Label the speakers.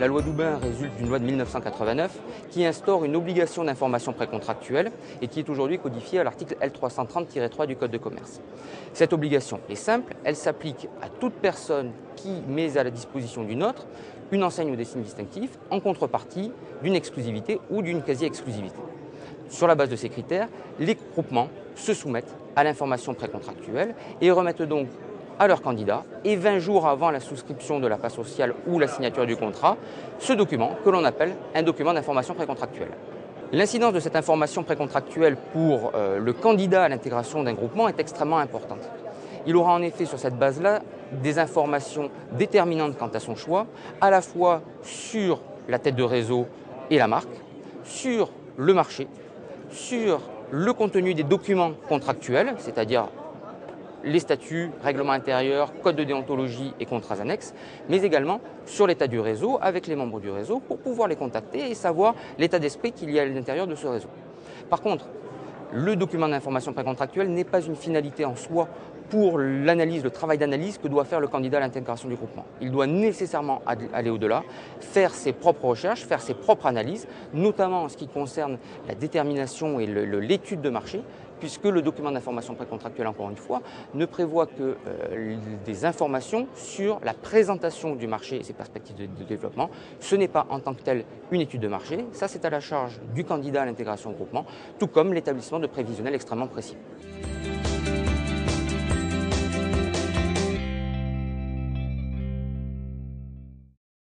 Speaker 1: La loi Doubin résulte d'une loi de 1989 qui instaure une obligation d'information précontractuelle et qui est aujourd'hui codifiée à l'article L330-3 du Code de commerce. Cette obligation est simple, elle s'applique à toute personne qui met à la disposition d'une autre une enseigne ou des signes distinctifs en contrepartie d'une exclusivité ou d'une quasi-exclusivité. Sur la base de ces critères, les groupements se soumettent à l'information précontractuelle et remettent donc à leur candidat, et 20 jours avant la souscription de la part sociale ou la signature du contrat, ce document que l'on appelle un document d'information précontractuelle. L'incidence de cette information précontractuelle pour le candidat à l'intégration d'un groupement est extrêmement importante. Il aura en effet sur cette base-là des informations déterminantes quant à son choix, à la fois sur la tête de réseau et la marque, sur le marché, sur le contenu des documents contractuels, c'est-à-dire les statuts, règlements intérieurs, code de déontologie et contrats annexes, mais également sur l'état du réseau avec les membres du réseau pour pouvoir les contacter et savoir l'état d'esprit qu'il y a à l'intérieur de ce réseau. Par contre, le document d'information précontractuelle n'est pas une finalité en soi pour l'analyse, le travail d'analyse que doit faire le candidat à l'intégration du groupement. Il doit nécessairement aller au-delà, faire ses propres recherches, faire ses propres analyses, notamment en ce qui concerne la détermination et l'étude de marché, puisque le document d'information précontractuelle, encore une fois, ne prévoit que des informations sur la présentation du marché et ses perspectives de développement. Ce n'est pas en tant que tel une étude de marché, ça c'est à la charge du candidat à l'intégration au groupement, tout comme l'établissement de prévisionnels extrêmement précis.